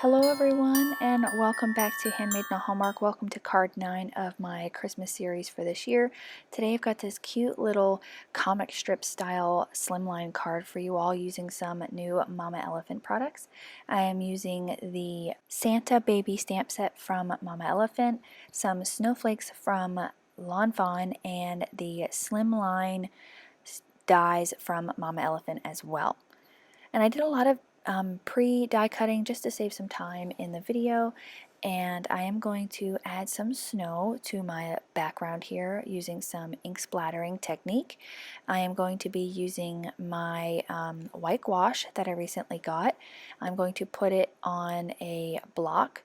Hello everyone and welcome back to Handmade No Hallmark. Welcome to card 9 of my Christmas series for this year. Today I've got this cute little comic strip style slimline card for you all using some new Mama Elephant products. I am using the Santa baby stamp set from Mama Elephant, some snowflakes from Fawn, and the Slimline dies from Mama Elephant as well. And I did a lot of pre-die cutting just to save some time in the video, and I am going to add some snow to my background here using some ink splattering technique. I am going to be using my white gouache that I recently got. I'm going to put it on a block,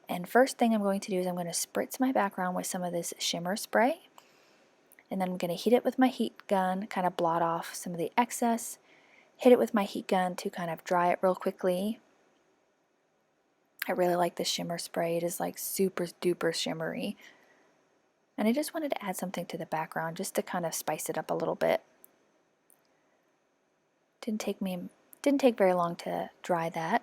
and first thing I'm going to do is I'm going to spritz my background with some of this shimmer spray, and then I'm going to heat it with my heat gun, kind of blot off some of the excess. Hit it with my heat gun to kind of dry it real quickly. I really like the shimmer spray. It is like super duper shimmery. And I just wanted to add something to the background just to kind of spice it up a little bit. Didn't take very long to dry that.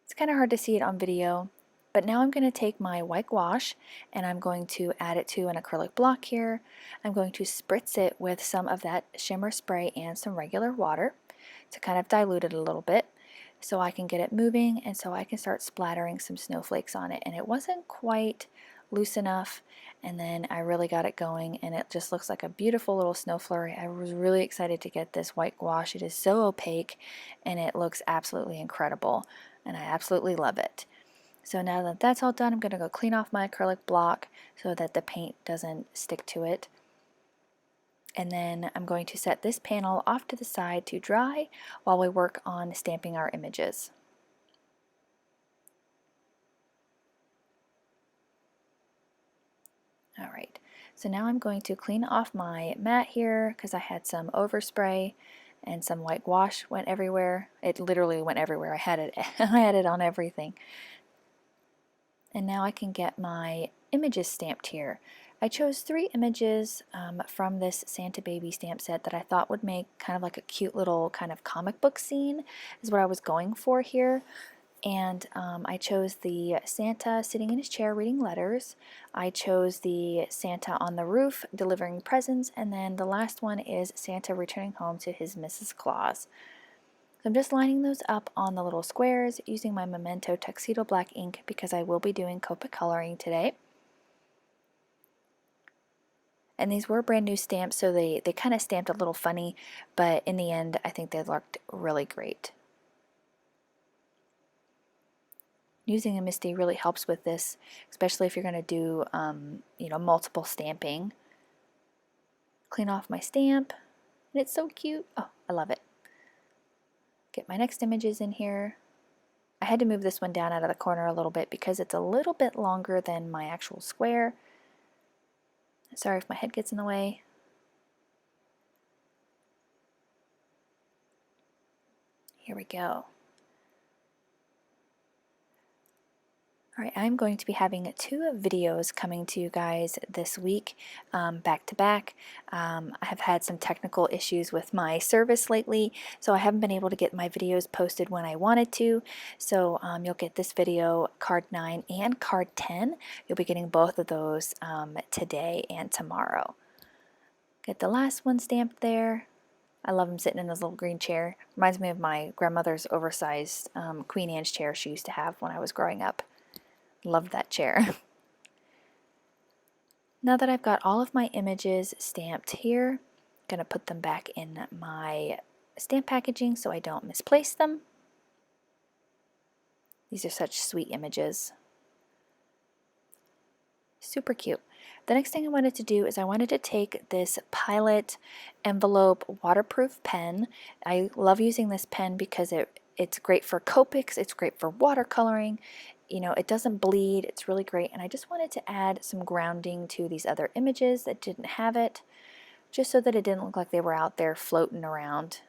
It's kind of hard to see it on video, but now I'm going to take my white gouache and I'm going to add it to an acrylic block here. I'm going to spritz it with some of that shimmer spray and some regular water to kind of dilute it a little bit so I can get it moving and so I can start splattering some snowflakes on it. And it wasn't quite loose enough, and then I really got it going and it just looks like a beautiful little snow flurry. I was really excited to get this white gouache. It is so opaque and it looks absolutely incredible and I absolutely love it. So now that that's all done, I'm going to go clean off my acrylic block so that the paint doesn't stick to it. And then I'm going to set this panel off to the side to dry while we work on stamping our images. Alright, so now I'm going to clean off my mat here because I had some overspray and some white gouache went everywhere. It literally went everywhere. I had it on everything. And now I can get my images stamped here. I chose 3 images from this Santa baby stamp set that I thought would make kind of like a cute little kind of comic book scene is what I was going for here. And I chose the Santa sitting in his chair reading letters. I chose the Santa on the roof delivering presents, and then the last one is Santa returning home to his Mrs. Claus. So I'm just lining those up on the little squares using my Memento Tuxedo black ink because I will be doing Copic coloring today. And these were brand new stamps, so they kind of stamped a little funny, but in the end I think they looked really great. Using a MISTI really helps with this, especially if you're going to do multiple stamping. Clean off my stamp, and it's so cute. Oh, I love it. Get my next images in here. I had to move this one down out of the corner a little bit because it's a little bit longer than my actual square. Sorry if my head gets in the way. Here we go. Alright, I'm going to be having 2 videos coming to you guys this week, back to back. I have had some technical issues with my service lately, so I haven't been able to get my videos posted when I wanted to. So you'll get this video, card 9 and card 10. You'll be getting both of those today and tomorrow. Get the last one stamped there. I love him sitting in his little green chair. Reminds me of my grandmother's oversized Queen Anne's chair she used to have when I was growing up. Loved that chair. Now that I've got all of my images stamped here, I'm going to put them back in my stamp packaging so I don't misplace them. These are such sweet images. Super cute. The next thing I wanted to do is I wanted to take this Pilot envelope waterproof pen. I love using this pen because it's great for Copics, it's great for watercoloring. You know, it doesn't bleed, it's really great, and I just wanted to add some grounding to these other images that didn't have it, just so that it didn't look like they were out there floating around.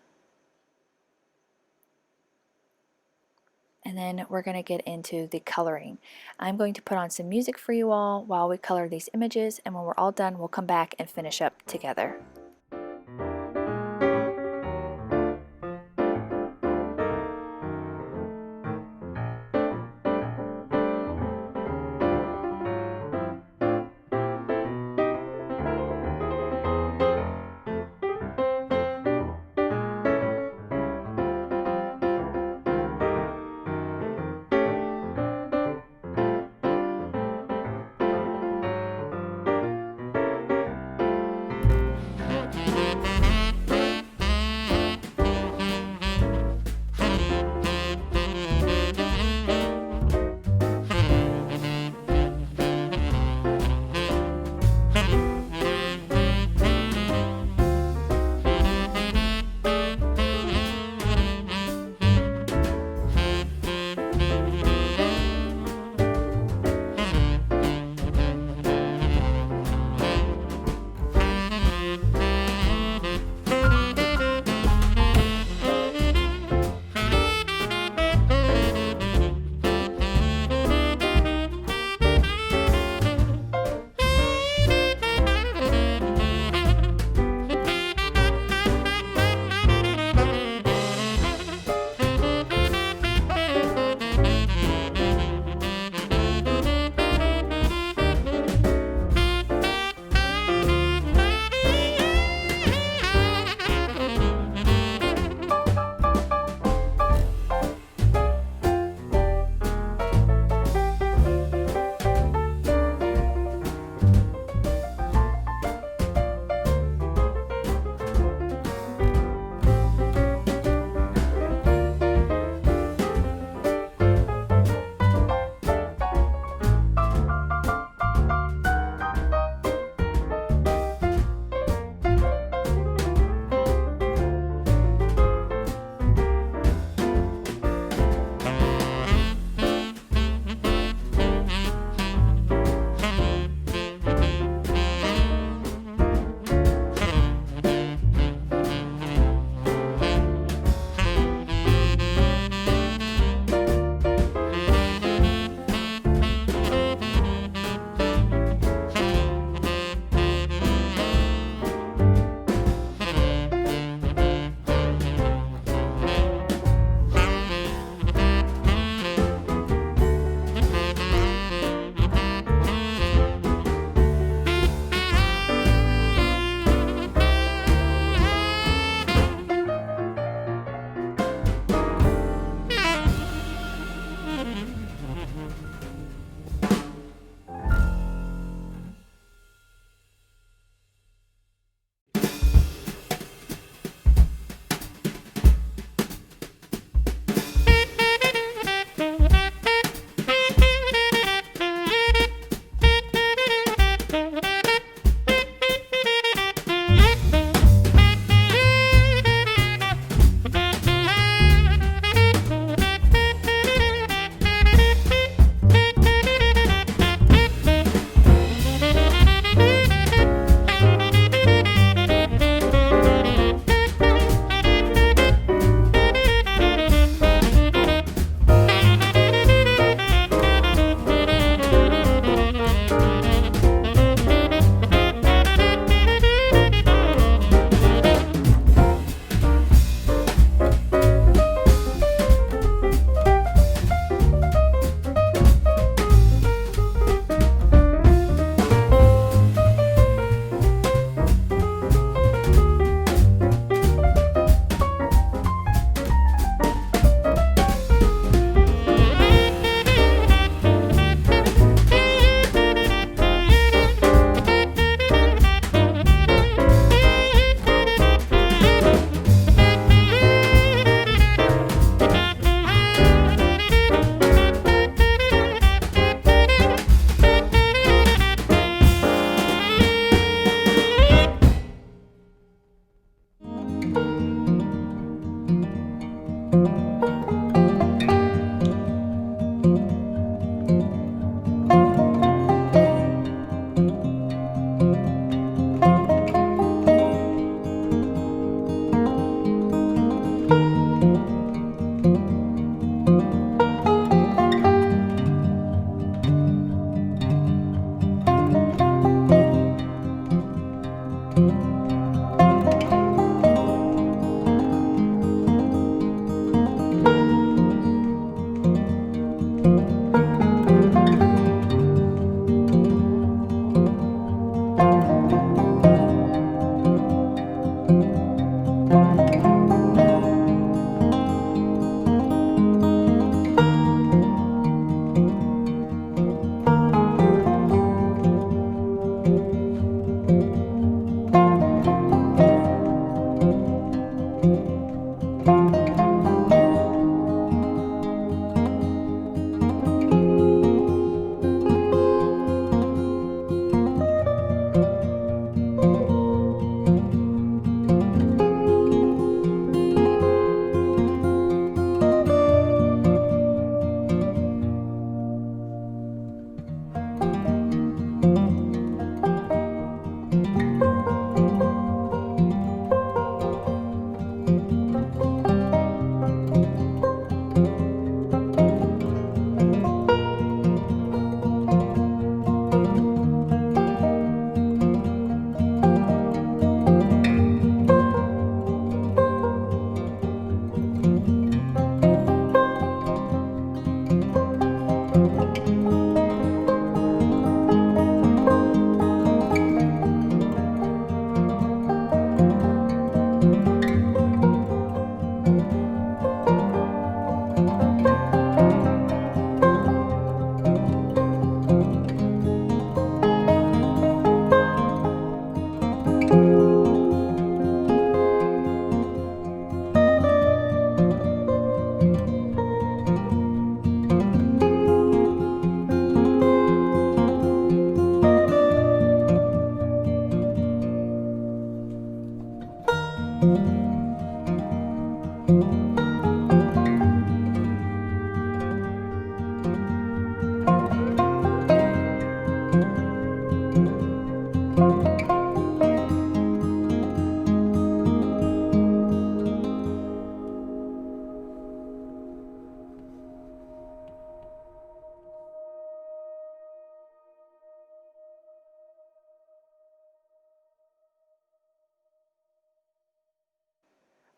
And then we're going to get into the coloring. I'm going to put on some music for you all while we color these images, and when we're all done, we'll come back and finish up together.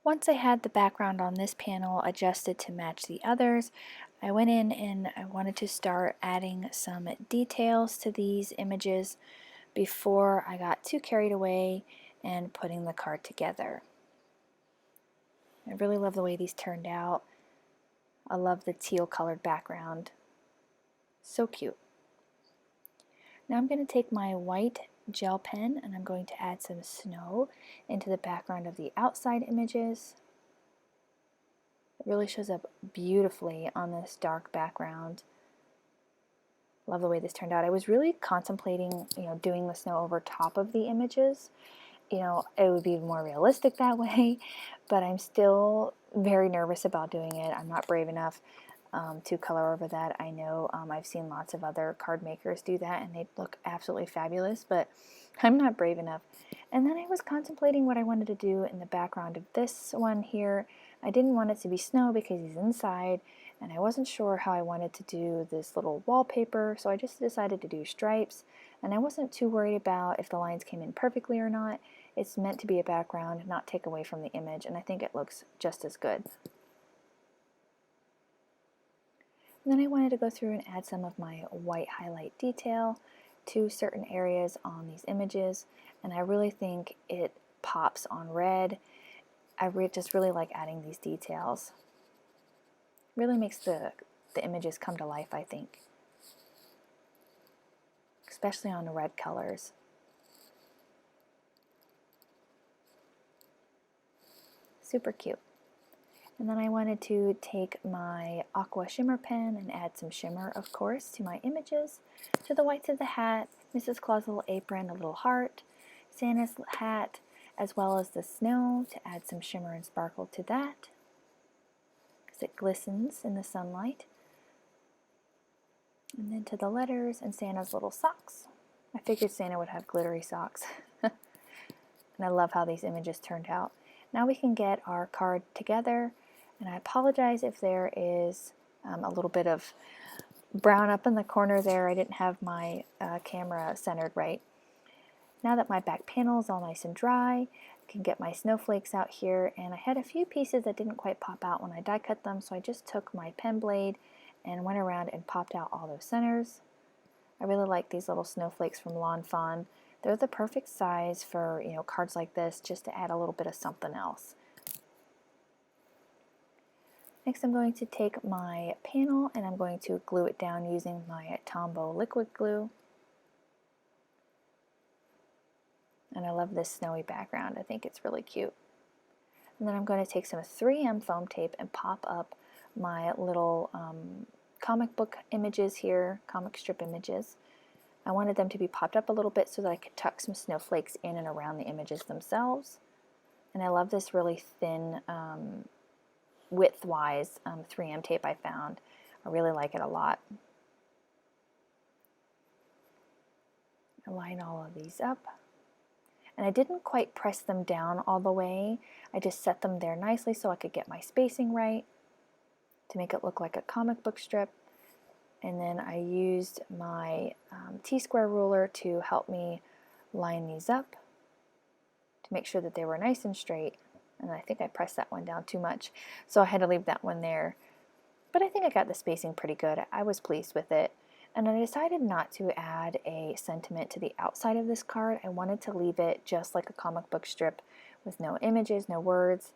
Once I had the background on this panel adjusted to match the others, I went in and I wanted to start adding some details to these images before I got too carried away and putting the card together. I really love the way these turned out. I love the teal colored background. So cute. Now I'm going to take my white gel pen and I'm going to add some snow into the background of the outside images. It really shows up beautifully on this dark background. Love the way this turned out. I was really contemplating, doing the snow over top of the images. It would be more realistic that way, but I'm still very nervous about doing it. I'm not brave enough to color over that. I know I've seen lots of other card makers do that and they look absolutely fabulous, but I'm not brave enough. And then I was contemplating what I wanted to do in the background of this one here. I didn't want it to be snow because he's inside, and I wasn't sure how I wanted to do this little wallpaper, so I just decided to do stripes, and I wasn't too worried about if the lines came in perfectly or not. It's meant to be a background, not take away from the image, and I think it looks just as good. And then I wanted to go through and add some of my white highlight detail to certain areas on these images, and I really think it pops on red. I just really like adding these details. Really makes the images come to life, I think, especially on the red colors. Super cute. And then I wanted to take my aqua shimmer pen and add some shimmer, of course, to my images, to the whites of the hat, Mrs. Claus' little apron, a little heart, Santa's hat, as well as the snow, to add some shimmer and sparkle to that, because it glistens in the sunlight. And then to the letters and Santa's little socks. I figured Santa would have glittery socks. And I love how these images turned out. Now we can get our card together, and I apologize if there is a little bit of brown up in the corner there. I didn't have my camera centered right. Now that my back panel is all nice and dry, I can get my snowflakes out here, and I had a few pieces that didn't quite pop out when I die cut them, so I just took my pen blade and went around and popped out all those centers. I really like these little snowflakes from Fawn. They're the perfect size for cards like this, just to add a little bit of something else. Next I'm going to take my panel and I'm going to glue it down using my Tombow liquid glue. And I love this snowy background. I think it's really cute. And then I'm going to take some 3M foam tape and pop up my little comic book images here, comic strip images. I wanted them to be popped up a little bit so that I could tuck some snowflakes in and around the images themselves. And I love this really thin, width-wise 3M tape I found. I really like it a lot. I line all of these up. And I didn't quite press them down all the way. I just set them there nicely so I could get my spacing right to make it look like a comic book strip. And then I used my T-square ruler to help me line these up to make sure that they were nice and straight. And I think I pressed that one down too much, so I had to leave that one there. But I think I got the spacing pretty good. I was pleased with it. And I decided not to add a sentiment to the outside of this card. I wanted to leave it just like a comic book strip with no images, no words,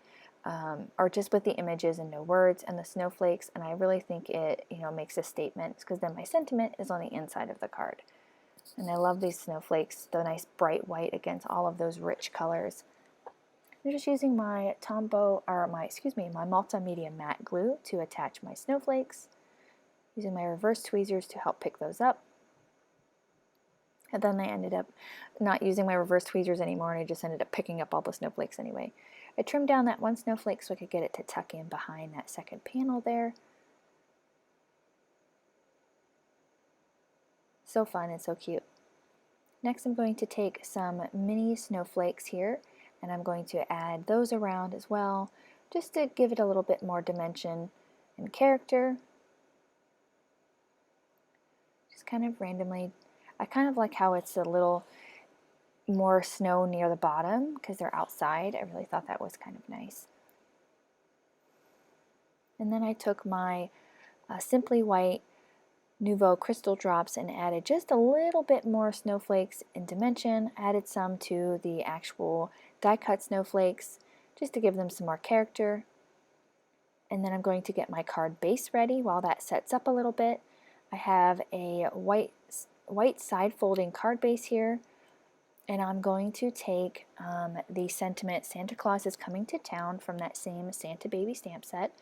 or just with the images and no words and the snowflakes. And I really think it makes a statement, because then my sentiment is on the inside of the card. And I love these snowflakes, the nice bright white against all of those rich colors. I'm just using my my multimedia matte glue to attach my snowflakes, using my reverse tweezers to help pick those up. And then I ended up not using my reverse tweezers anymore, and I just ended up picking up all the snowflakes anyway. I trimmed down that one snowflake so I could get it to tuck in behind that second panel there. So fun and so cute. Next I'm going to take some mini snowflakes here, and I'm going to add those around as well, just to give it a little bit more dimension and character. Just kind of randomly. I kind of like how it's a little more snow near the bottom because they're outside. I really thought that was kind of nice. And then I took my Simply White Nouveau Crystal Drops and added just a little bit more snowflakes in dimension, added some to the actual die cut snowflakes just to give them some more character. And then I'm going to get my card base ready while that sets up a little bit. I have a white side folding card base here, and I'm going to take the sentiment Santa Claus is Coming to Town from that same Santa Baby stamp set,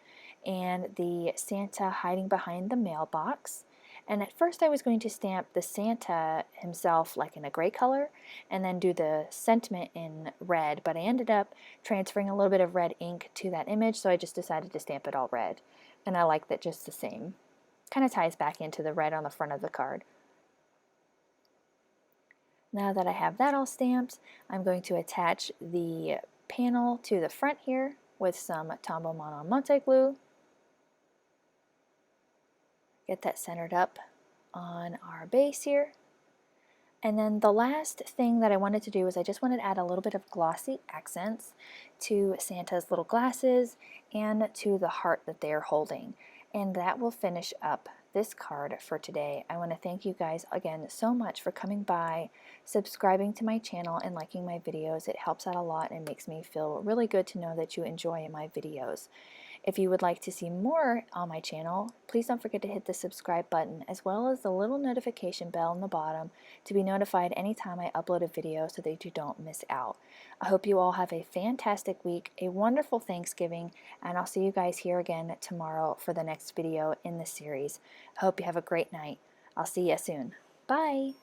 and the Santa hiding behind the mailbox. And at first I was going to stamp the Santa himself like in a gray color and then do the sentiment in red, but I ended up transferring a little bit of red ink to that image, so I just decided to stamp it all red. And I like that just the same. Kind of ties back into the red on the front of the card. Now that I have that all stamped, I'm going to attach the panel to the front here with some Tombow Mono Monte glue. Get that centered up on our base here. And then the last thing that I wanted to do is I just wanted to add a little bit of glossy accents to Santa's little glasses and to the heart that they're holding. And that will finish up this card for today. I want to thank you guys again so much for coming by, subscribing to my channel, and liking my videos. It helps out a lot and makes me feel really good to know that you enjoy my videos. If you would like to see more on my channel, please don't forget to hit the subscribe button as well as the little notification bell on the bottom to be notified anytime I upload a video so that you don't miss out. I hope you all have a fantastic week, a wonderful Thanksgiving, and I'll see you guys here again tomorrow for the next video in this series. I hope you have a great night. I'll see you soon. Bye!